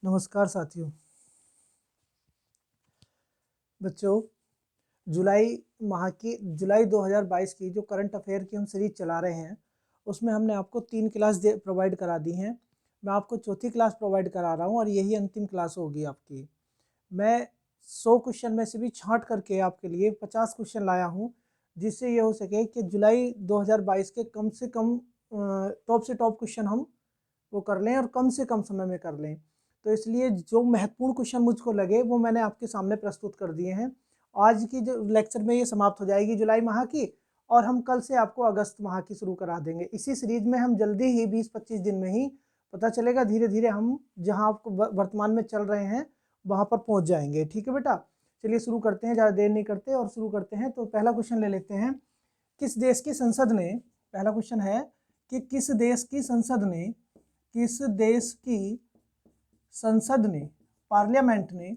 नमस्कार साथियों। बच्चों, जुलाई 2022 की जो करंट अफेयर की हम सीरीज चला रहे हैं उसमें हमने आपको 3 क्लास प्रोवाइड करा दी हैं। मैं आपको चौथी क्लास प्रोवाइड करा रहा हूं और यही अंतिम क्लास होगी आपकी। मैं 100 क्वेश्चन में से भी छांट करके आपके लिए 50 क्वेश्चन लाया हूं, जिससे ये हो सके कि जुलाई 2022 के कम से कम टॉप से टॉप क्वेश्चन हम वो कर लें और कम से कम समय में कर लें। तो इसलिए जो महत्वपूर्ण क्वेश्चन मुझको लगे वो मैंने आपके सामने प्रस्तुत कर दिए हैं। आज की जो लेक्चर में ये समाप्त हो जाएगी जुलाई माह की, और हम कल से आपको अगस्त माह की शुरू करा देंगे। इसी सीरीज में हम जल्दी ही 20-25 दिन में ही पता चलेगा, धीरे धीरे हम जहां आपको वर्तमान में चल रहे हैं वहां पर पहुंच जाएंगे। ठीक है बेटा, चलिए शुरू करते हैं, ज़्यादा देर नहीं करते और शुरू करते हैं। तो पहला क्वेश्चन ले लेते हैं। किस देश की संसद ने, पहला क्वेश्चन है कि किस देश की संसद ने पार्लियामेंट ने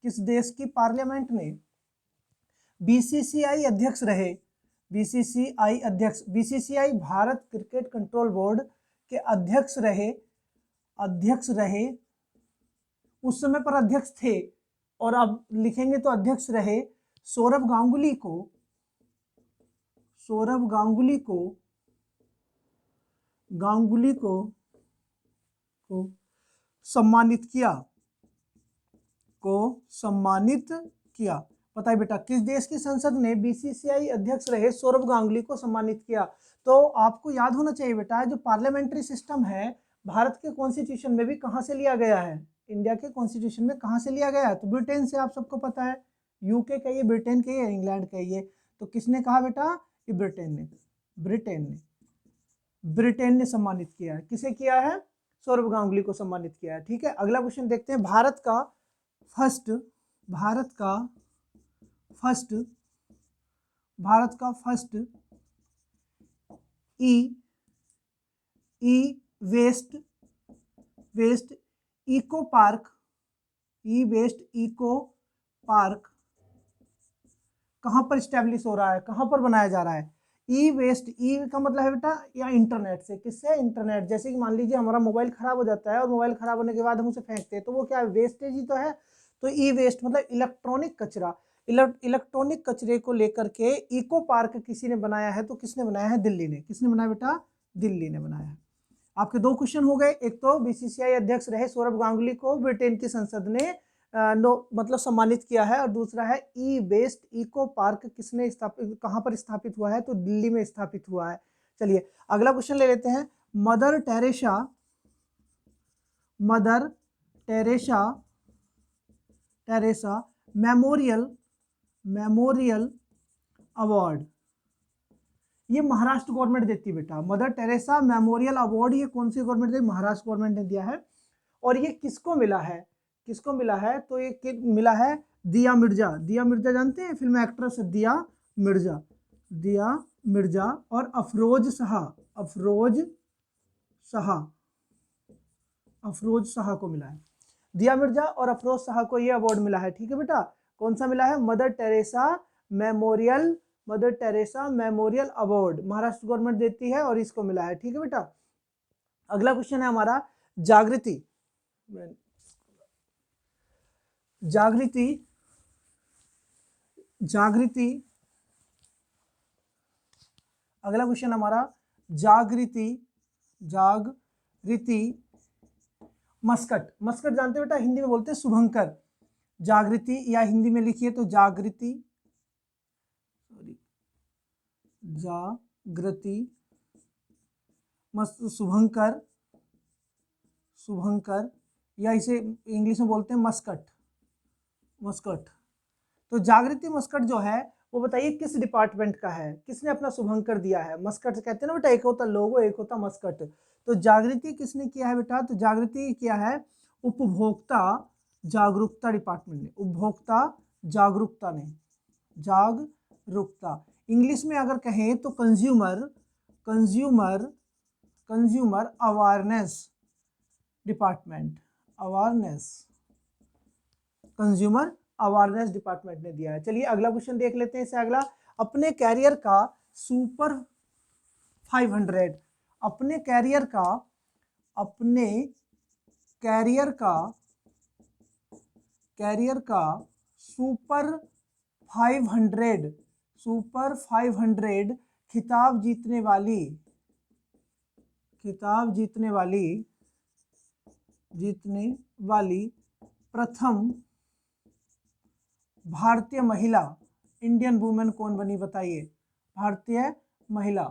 किस देश की पार्लियामेंट ने बीसीसीआई अध्यक्ष रहे, BCCI Bharat cricket control board के अध्यक्ष रहे, उस समय पर अध्यक्ष थे और अब लिखेंगे तो अध्यक्ष रहे सौरभ गांगुली को सम्मानित किया। बताइए बेटा, किस देश की संसद ने बीसीसीआई अध्यक्ष रहे सौरभ गांगुली को सम्मानित किया? तो आपको याद होना चाहिए बेटा, जो पार्लियामेंट्री सिस्टम है भारत के कॉन्स्टिट्यूशन में भी कहां से लिया गया है, इंडिया के कॉन्स्टिट्यूशन में कहां से लिया गया है? तो ब्रिटेन से, आप सबको पता है। यूके का ये, ब्रिटेन का ये, इंग्लैंड का ये। तो किसने कहा बेटा? ये ब्रिटेन ने सम्मानित किया है। किसे किया है? सौरभ गांगुली को सम्मानित किया है। ठीक है, अगला क्वेश्चन देखते हैं। भारत का फर्स्ट ई वेस्ट इको पार्क कहां पर स्टैब्लिश हो रहा है, कहां पर बनाया जा रहा है? ई का मतलब है बेटा या इंटरनेट से, किससे? इंटरनेट। जैसे कि मान लीजिए हमारा मोबाइल खराब हो जाता है और मोबाइल खराब होने के बाद हम उसे फेंकते हैं, तो वो क्या है? वेस्टेज ही तो है। तो ई वेस्ट मतलब इलेक्ट्रॉनिक कचरा। इलेक्ट्रॉनिक कचरे को लेकर के इको पार्क किसी ने बनाया है। तो किसने बनाया है? दिल्ली ने। किसने बनाया बेटा? दिल्ली ने बनाया है। आपके दो क्वेश्चन हो गए। एक तो बीसीसीआई अध्यक्ष रहे सौरभ गांगुली को ब्रिटेन की संसद ने मतलब सम्मानित किया है, और दूसरा है ई वेस्ट इको पार्क किसने स्थापित, कहां पर स्थापित हुआ है? तो दिल्ली में स्थापित हुआ है। चलिए अगला क्वेश्चन ले लेते हैं। मदर टेरेसा मेमोरियल अवार्ड ये महाराष्ट्र गवर्नमेंट देती है बेटा। मदर टेरेसा मेमोरियल अवार्ड ये कौन सी गवर्नमेंट दी? महाराष्ट्र गवर्नमेंट ने दिया है। और ये किसको मिला है? तो ये मिला है दिया मिर्जा जानते हैं, फिल्म एक्ट्रेस दिया मिर्जा और अफरोज शाह को मिला है। दिया मिर्जा और अफरोज शाह को ये अवार्ड मिला है। ठीक है बेटा, कौन सा मिला है? Mother Teresa memorial award Maharashtra government देती है और इसको मिला है। ठीक है बेटा, अगला क्वेश्चन है हमारा जागृति अगला क्वेश्चन हमारा जागृति मस्कट जानते हो बेटा, हिंदी में बोलते हैं शुभंकर। जागृति या हिंदी में लिखिए तो जागृति शुभंकर या इसे इंग्लिश में बोलते हैं मस्कट। तो जागृति मस्कट जो है वो बताइए किस डिपार्टमेंट का है? किसने अपना शुभंकर दिया है? मस्कट कहते हैं ना बेटा, एक होता लोगो, एक होता मस्कट। तो जागृति किसने किया है बेटा? तो जागृति किया है उपभोक्ता जागरूकता डिपार्टमेंट ने। उपभोक्ता जागरूकता ने, जागरूकता इंग्लिश में अगर कहें तो consumer awareness department, consumer awareness department ने दिया है। चलिए अगला क्वेश्चन देख लेते हैं। इससे अगला, अपने कैरियर का सुपर 500 कैरियर का सुपर 500 खिताब जीतने वाली प्रथम भारतीय महिला इंडियन वुमेन कौन बनी, बताइए। भारतीय महिला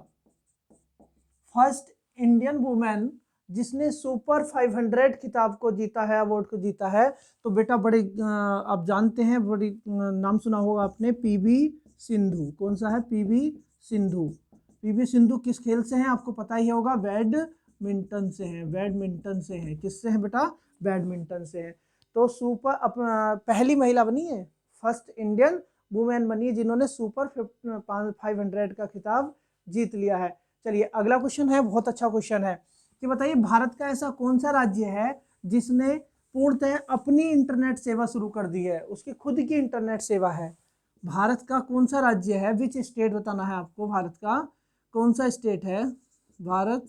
फर्स्ट इंडियन वुमेन जिसने सुपर 500 खिताब को जीता है, अवार्ड को जीता है। तो बेटा बड़े आप जानते हैं, बड़ी नाम सुना होगा आपने, पीवी सिंधु। कौन सा है? पीवी सिंधु। पीवी सिंधु किस खेल से हैं आपको पता ही होगा, बैडमिंटन से हैं। बैडमिंटन से हैं। किससे हैं बेटा? बैडमिंटन से हैं। तो पहली महिला बनी है, फर्स्ट इंडियन वुमेन बनी है जिन्होंने सुपर 500 का खिताब जीत लिया है। चलिए अगला क्वेश्चन है, बहुत अच्छा क्वेश्चन है कि बताइए भारत का ऐसा कौन सा राज्य है जिसने पूर्णतः अपनी इंटरनेट सेवा शुरू कर दी है, उसकी खुद की इंटरनेट सेवा है। भारत का कौन सा राज्य है, विच स्टेट बताना है आपको। भारत का कौन सा स्टेट है, भारत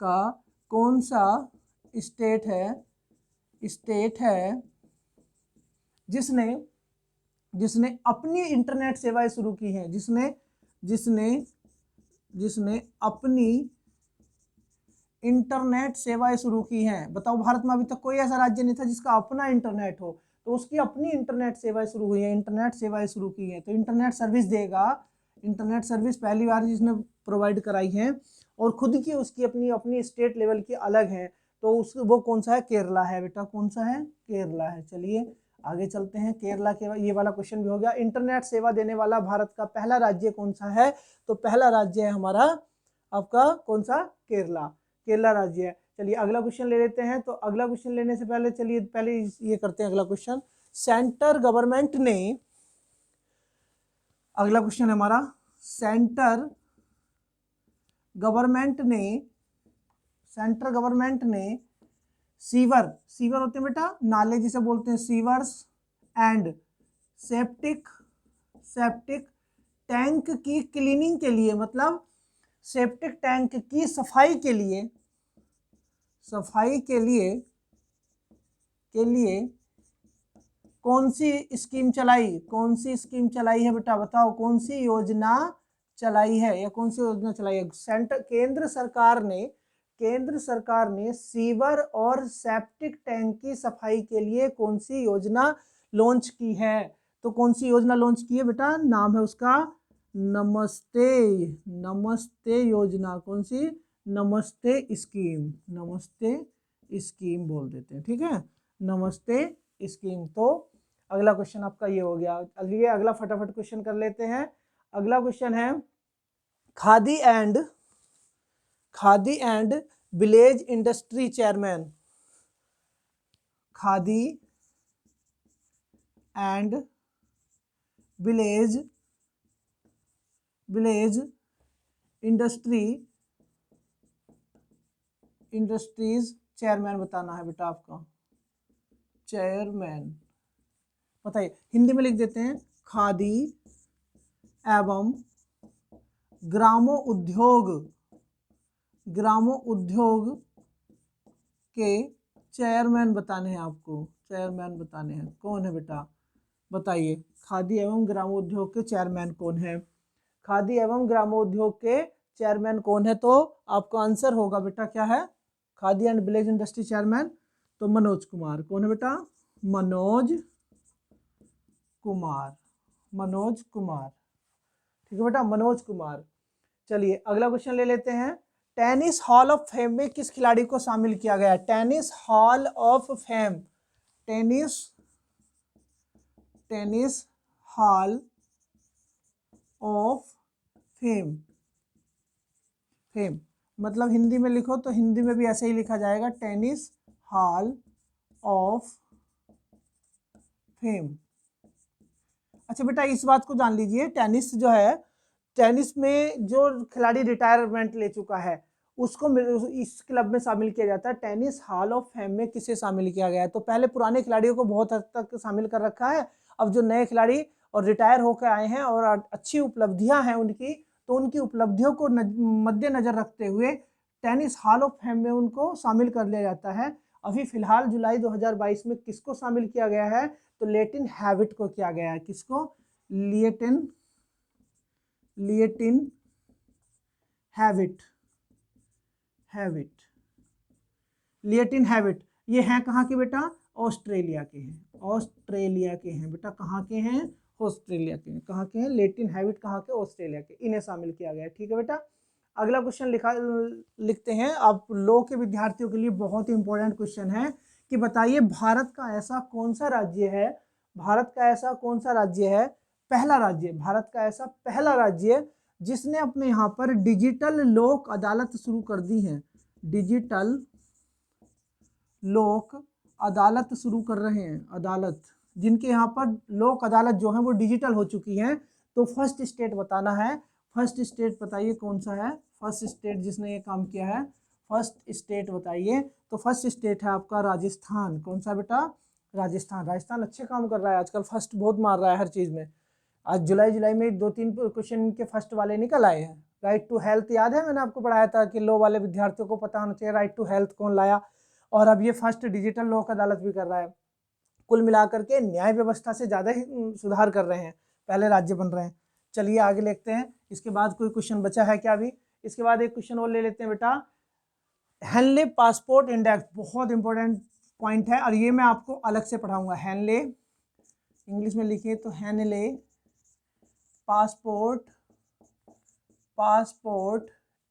का कौन सा स्टेट है जिसने अपनी इंटरनेट सेवाएं शुरू की हैं, जिसने अपनी इंटरनेट सेवाएं शुरू की हैं। बताओ भारत में अभी तक कोई ऐसा राज्य नहीं था जिसका अपना इंटरनेट हो, तो उसकी अपनी इंटरनेट सेवाएं शुरू हुई हैं, इंटरनेट सेवाएं शुरू की हैं। तो इंटरनेट सर्विस देगा, इंटरनेट सर्विस पहली बार जिसने प्रोवाइड कराई है और खुद की उसकी अपनी स्टेट लेवल की अलग है। तो वो कौन सा है? केरला है बेटा। कौन सा है? केरला है। चलिए आगे चलते हैं। केरला के ये वाला क्वेश्चन भी हो गया। इंटरनेट सेवा देने वाला भारत का पहला राज्य कौन सा है? तो पहला राज्य है हमारा आपका कौन सा? केरला। केरला राज्य है। चलिए अगला क्वेश्चन ले लेते हैं। तो अगला क्वेश्चन लेने से पहले चलिए पहले ये करते हैं अगला क्वेश्चन। सेंटर गवर्नमेंट है हमारा, सेंटर गवर्नमेंट ने सीवर होते हैं बेटा, नाले जिसे बोलते हैं, सीवर्स एंड सेप्टिक टैंक की क्लीनिंग के लिए, मतलब सेप्टिक टैंक की सफाई के लिए कौन सी स्कीम चलाई है बेटा? बताओ कौन सी योजना चलाई है, या कौन सी योजना चलाई है? केंद्र सरकार ने सीवर और सेप्टिक टैंक की सफाई के लिए कौन सी योजना लॉन्च की है? तो कौन सी योजना लॉन्च की है बेटा? नाम है उसका नमस्ते योजना। कौन सी? नमस्ते स्कीम बोल देते हैं, ठीक है, नमस्ते स्कीम। तो अगला क्वेश्चन आपका ये हो गया। चलिए अगला फटाफट क्वेश्चन कर लेते हैं। अगला क्वेश्चन है khadi and village industry chairman. Khadi and village industries chairman बताना है बेटा आपका। चेयरमैन बताइए, हिंदी में लिख देते हैं, खादी एवं ग्रामोद्योग के चेयरमैन बताने हैं आपको। चेयरमैन बताने हैं, कौन है बेटा? बताइए, खादी एवं ग्रामोद्योग के चेयरमैन कौन है? खादी एवं ग्रामोद्योग के चेयरमैन कौन है? तो आपका आंसर होगा बेटा क्या है? Khadi and village industry chairman तो मनोज कुमार। कौन है बेटा? मनोज कुमार। ठीक है बेटा, मनोज कुमार। चलिए अगला क्वेश्चन ले लेते हैं। टेनिस हॉल ऑफ फेम में किस खिलाड़ी को शामिल किया गया है? Tennis hall of fame, tennis hall of fame मतलब हिंदी में लिखो तो हिंदी में भी ऐसे ही लिखा जाएगा, टेनिस हॉल ऑफ फेम। अच्छा बेटा इस बात को जान लीजिए, टेनिस जो है, टेनिस में जो खिलाड़ी रिटायरमेंट ले चुका है उसको इस क्लब में शामिल किया जाता है। टेनिस हॉल ऑफ फेम में किसे शामिल किया गया है? तो पहले पुराने खिलाड़ियों को बहुत हद तक शामिल कर रखा है। अब जो नए खिलाड़ी और रिटायर होकर आए हैं और अच्छी उपलब्धियां हैं उनकी, तो उनकी उपलब्धियों को मद्देनजर रखते हुए टेनिस हॉल ऑफ फेम में उनको शामिल कर लिया जाता है। अभी फिलहाल जुलाई 2022 में किसको शामिल किया गया है, तो लैटिन हैबिट को किया गया है। किसको, लैटिन हैबिट, लैटिन हैबिट। ये हैं कहाँ के बेटा, ऑस्ट्रेलिया के हैं, ऑस्ट्रेलिया के हैं बेटा, कहाँ के हैं, ऑस्ट्रेलिया के हैं। कहाँ के हैं, लैटिन हैबिट कहाँ के, ऑस्ट्रेलिया के, इन्हें शामिल किया गया है। ठीक है बेटा, अगला क्वेश्चन लिखते हैं। आप लॉ के विद्यार्थियों के लिए बहुत ही इंपॉर्टेंट क्वेश्चन है कि बताइए भारत का ऐसा कौन सा राज्य है, भारत का ऐसा कौन सा राज्य है, पहला राज्य, भारत का ऐसा पहला राज्य जिसने अपने यहाँ पर डिजिटल लोक अदालत शुरू कर दी है, डिजिटल लोक अदालत शुरू कर रहे हैं, अदालत जिनके यहाँ पर लोक अदालत जो है वो डिजिटल हो चुकी है। तो फर्स्ट स्टेट बताना है, फर्स्ट स्टेट बताइए कौन सा है, फर्स्ट स्टेट जिसने ये काम किया है, फर्स्ट स्टेट बताइए। तो फर्स्ट स्टेट है आपका राजस्थान। कौन सा बेटा, राजस्थान। राजस्थान अच्छे काम कर रहा है आजकल, फर्स्ट बहुत मार रहा है हर चीज़ में। आज जुलाई में 2-3 क्वेश्चन के फर्स्ट वाले निकल आए हैं। राइट टू हेल्थ याद है, मैंने आपको पढ़ाया था कि लो वाले विद्यार्थियों को पता होना चाहिए राइट टू हेल्थ कौन लाया, और अब ये फर्स्ट डिजिटल लोक अदालत भी कर रहा है। कुल मिलाकर के न्याय व्यवस्था से ज़्यादा ही सुधार कर रहे हैं, पहले राज्य बन रहे हैं। चलिए आगे लिखते हैं। इसके बाद कोई क्वेश्चन बचा है क्या अभी, इसके बाद एक क्वेश्चन और ले लेते हैं बेटा। हेनले पासपोर्ट इंडेक्स बहुत इंपॉर्टेंट पॉइंट है, और ये मैं आपको अलग से पढ़ाऊंगा। हेनले, इंग्लिश में लिखिए तो Henley passport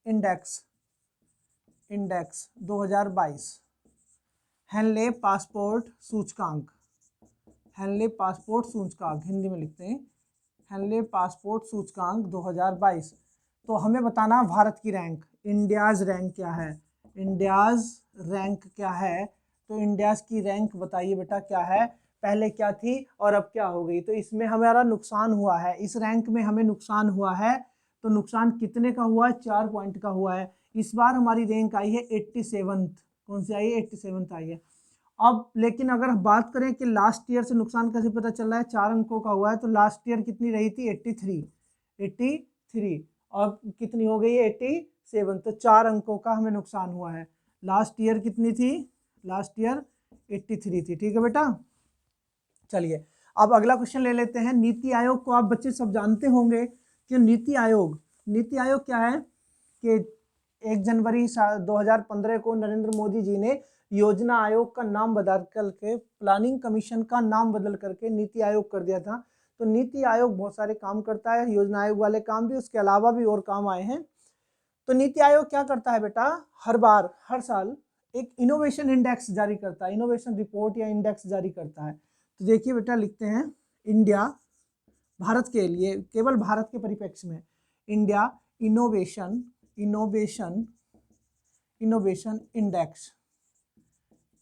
index 2022, Henley passport सूचकांक, हेनले पासपोर्ट सूचकांक हिंदी में लिखते हैं, हेनले पासपोर्ट सूचकांक 2022। तो हमें बताना भारत की रैंक, इंडियाज़ रैंक क्या है, इंडियाज़ रैंक क्या है, तो इंडियाज़ की रैंक बताइए बेटा क्या है, पहले क्या थी और अब क्या हो गई। तो इसमें हमारा नुकसान हुआ है, इस रैंक में हमें नुकसान हुआ है। तो नुकसान कितने का हुआ है, 4 पॉइंट का हुआ है। इस बार हमारी रैंक आई है 87th, कौन सी आई है, 87th आई है। अब लेकिन अगर बात करें कि लास्ट ईयर से नुकसान कैसे पता चल रहा है, 4 अंकों का हुआ है। तो लास्ट ईयर कितनी रही थी, 83, अब कितनी हो गई है 87, तो 4 अंकों का हमें नुकसान हुआ है। लास्ट ईयर कितनी थी, लास्ट ईयर 83 थी। ठीक है बेटा, चलिए अब अगला क्वेश्चन ले लेते हैं। नीति आयोग को आप बच्चे सब जानते होंगे कि नीति आयोग क्या है कि 1 जनवरी 2015 को नरेंद्र मोदी जी ने योजना आयोग का नाम बदल करके, प्लानिंग कमीशन का नाम बदल करके नीति आयोग कर दिया था। तो नीति आयोग बहुत सारे काम करता है, योजना आयोग वाले काम भी, उसके अलावा भी और काम आए हैं। तो नीति आयोग क्या करता है बेटा, हर साल एक इनोवेशन इंडेक्स जारी करता है, इनोवेशन रिपोर्ट या इंडेक्स जारी करता है। तो देखिए बेटा लिखते हैं, इंडिया, भारत के लिए, केवल भारत के परिप्रेक्ष्य में, India innovation index,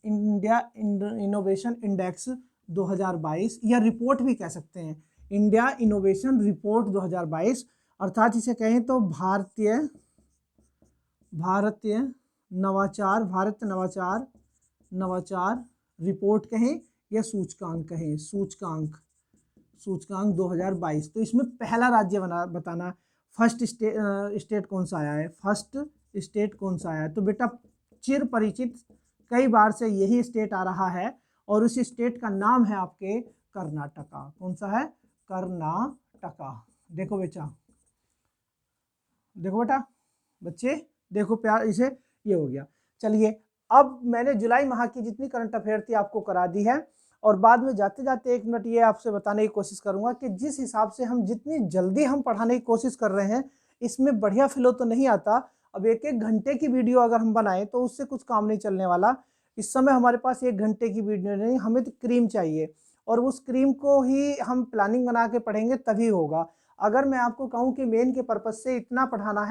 India innovation index 2022, या रिपोर्ट भी कह सकते हैं, इंडिया इनोवेशन रिपोर्ट 2022, अर्थात इसे कहें तो भारतीय नवाचार रिपोर्ट कहें या सूचकांक कहें, सूचकांक 2022। तो इसमें पहला राज्य बताना, फर्स्ट स्टेट कौन सा आया है, फर्स्ट स्टेट कौन सा आया है। तो बेटा चिर परिचित, कई बार से यही स्टेट आ रहा है, और उस स्टेट का नाम है आपके कर्नाटका। कौन सा है, कर्नाटका। देखो बेटा बच्चे देखो प्यार, इसे ये हो गया। चलिए अब मैंने जुलाई माह की जितनी करंट अफेयर थी आपको करा दी है, और बाद में जाते जाते 1 मिनट ये आपसे बताने की कोशिश करूंगा कि जिस हिसाब से हम जितनी जल्दी हम पढ़ाने की कोशिश कर रहे हैं, इसमें बढ़िया फ्लो तो नहीं आता। अब 1-1 घंटे की वीडियो अगर हम बनाएं तो उससे कुछ काम नहीं चलने वाला। इस समय हमारे पास 1 घंटे की वीडियो नहीं, हमें तो क्रीम चाहिए, और उस क्रीम को ही हम प्लानिंग बना के पढ़ेंगे तभी होगा। अगर मैं आपको कहूँ कि मेन के पर्पज से इतना पढ़ाना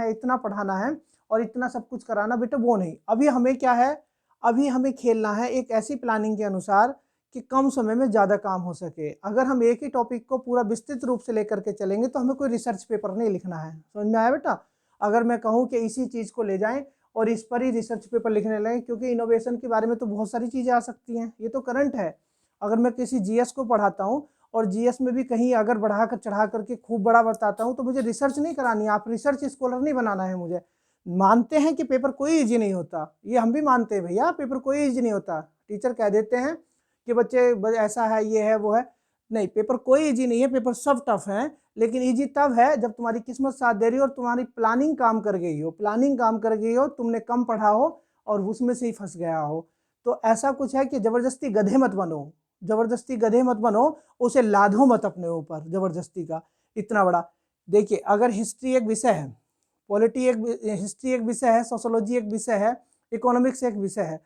है और इतना सब कुछ कराना, बेटा वो नहीं। अभी हमें क्या है, अभी हमें खेलना है एक ऐसी प्लानिंग के अनुसार कि कम समय में ज़्यादा काम हो सके। अगर हम एक ही टॉपिक को पूरा विस्तृत रूप से लेकर के चलेंगे तो हमें कोई रिसर्च पेपर नहीं लिखना है, समझ में आया बेटा। अगर मैं कहूँ कि इसी चीज़ को ले जाएं और इस पर ही रिसर्च पेपर लिखने लगें, क्योंकि इनोवेशन के बारे में तो बहुत सारी चीज़ें आ सकती हैं, ये तो करंट है। अगर मैं किसी जीएस को पढ़ाता हूँ और जीएस में भी कहीं अगर बढ़ा कर चढ़ा करके खूब बड़ा बताता हूँ, तो मुझे रिसर्च नहीं करानी है, आप रिसर्च स्कॉलर नहीं बनाना है मुझे। मानते हैं कि पेपर कोई इजी नहीं होता, ये हम भी मानते हैं भैया, पेपर कोई इजी नहीं होता। टीचर कह देते हैं कि बच्चे ऐसा है, ये है, वो है। नहीं, पेपर कोई इजी नहीं है, पेपर सब टफ है, लेकिन इजी तब है जब तुम्हारी किस्मत साथ दे रही हो और तुम्हारी प्लानिंग काम कर गई हो, प्लानिंग काम कर गई हो, तुमने कम पढ़ा हो और उसमें से ही फंस गया हो। तो ऐसा कुछ है कि जबरदस्ती गधे मत बनो, जबरदस्ती गधे मत बनो, उसे लादो मत अपने ऊपर जबरदस्ती का इतना बड़ा। देखिए, अगर हिस्ट्री एक विषय है, हिस्ट्री एक विषय है, सोशोलॉजी एक विषय है, इकोनॉमिक्स एक विषय है,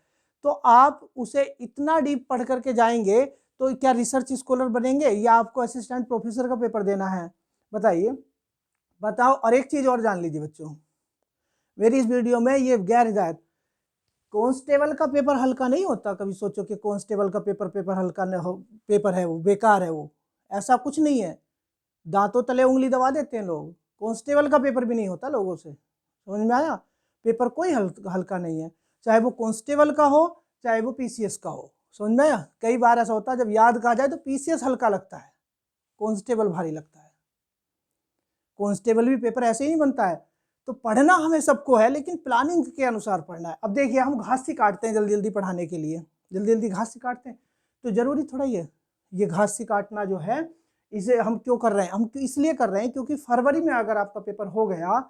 तो आप उसे इतना डीप पढ़ करके जाएंगे तो क्या रिसर्च स्कॉलर बनेंगे या आपको असिस्टेंट प्रोफेसर का पेपर देना है? बताइए, बताओ। और एक चीज और जान लीजिए बच्चों, मेरी इस वीडियो में ये गैर हिदायत, कांस्टेबल का पेपर हल्का नहीं होता। कभी सोचो कि कांस्टेबल का पेपर हल्का न हो, पेपर है वो बेकार है, वो ऐसा कुछ नहीं है। दांतों तले उंगली दबा देते हैं लोग, कांस्टेबल का पेपर भी नहीं होता लोगों से, समझ में आया? पेपर कोई हल्का नहीं है, चाहे वो कांस्टेबल का हो चाहे वो पीसीएस का हो, समझ में आया? कई बार ऐसा होता है जब याद कहा जाए तो पीसीएस हल्का लगता है, कांस्टेबल भारी लगता है। कांस्टेबल भी पेपर ऐसे ही नहीं बनता है। तो पढ़ना हमें सबको है, लेकिन प्लानिंग के अनुसार पढ़ना है। अब देखिए, हम घास ही काटते हैं जल्दी जल्दी पढ़ाने के लिए, जल्दी जल्दी घास ही काटते हैं, तो जरूरी थोड़ा ही है ये घास ही काटना जो है, इसे हम क्यों कर रहे हैं? हम इसलिए कर रहे हैं क्योंकि फरवरी में अगर आपका पेपर हो गया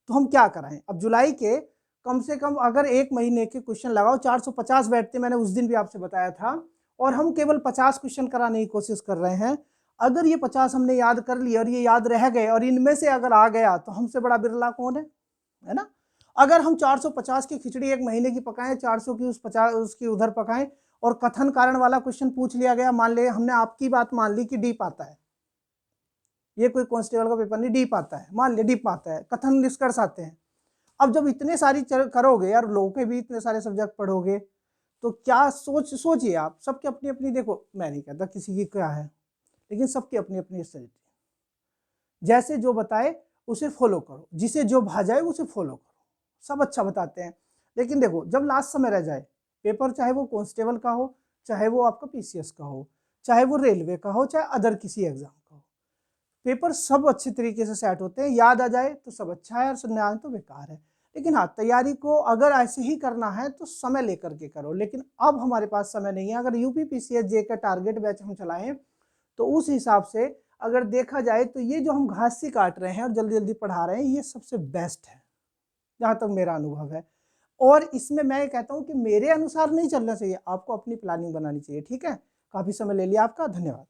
तो हम क्या कराएं? अब जुलाई के कम से कम अगर एक महीने के क्वेश्चन लगाओ, 450 बैठते, मैंने उस दिन भी आपसे बताया था, और हम केवल 50 क्वेश्चन कराने की कोशिश कर रहे हैं। अगर ये 50 हमने याद कर लिए और ये याद रह गए और इनमें से अगर आ गया तो हमसे बड़ा बिरला कौन है ना? अगर हम 450 की खिचड़ी एक महीने की पकाएं, 400 की उस 50 उसकी उधर पकाएं, और कथन कारण वाला क्वेश्चन पूछ लिया गया, मान ले हमने आपकी बात मान ली कि डीप आता है, ये कोई कांस्टेबल का पेपर नहीं, डीप आता है, मान ले डीप आता है, कथन निष्कर्ष आते हैं। अब जब इतने सारी करोगे यार, लोगों के भी इतने सारे सब्जेक्ट पढ़ोगे, तो क्या सोचिए आप, सबकी अपनी अपनी, देखो मैं नहीं कहता किसी की क्या है, लेकिन सबकी अपनी अपनी स्ट्रेटजी, जैसे जो बताए उसे फॉलो करो, जिसे जो भा जाए उसे फॉलो करो, सब अच्छा बताते हैं। लेकिन देखो, जब लास्ट समय रह जाए पेपर, चाहे वो कांस्टेबल का हो, चाहे वो आपका पीसीएस का हो, चाहे वो रेलवे का हो, चाहे अदर किसी एग्जाम का हो, पेपर सब अच्छे तरीके से सेट होते हैं। याद आ जाए तो सब अच्छा है, और ना आए तो बेकार है। लेकिन हाँ, तैयारी को अगर ऐसे ही करना है तो समय लेकर के करो, लेकिन अब हमारे पास समय नहीं है। अगर यूपी पीसीएस जे का टारगेट बैच हम चलाएं तो उस हिसाब से अगर देखा जाए तो ये जो हम घास से काट रहे हैं और जल्दी जल्दी पढ़ा रहे हैं, ये सबसे बेस्ट है जहाँ तक मेरा अनुभव है। और इसमें मैं कहता हूँ कि मेरे अनुसार नहीं चलना चाहिए, आपको अपनी प्लानिंग बनानी चाहिए। ठीक है, काफ़ी समय ले लिया आपका, धन्यवाद।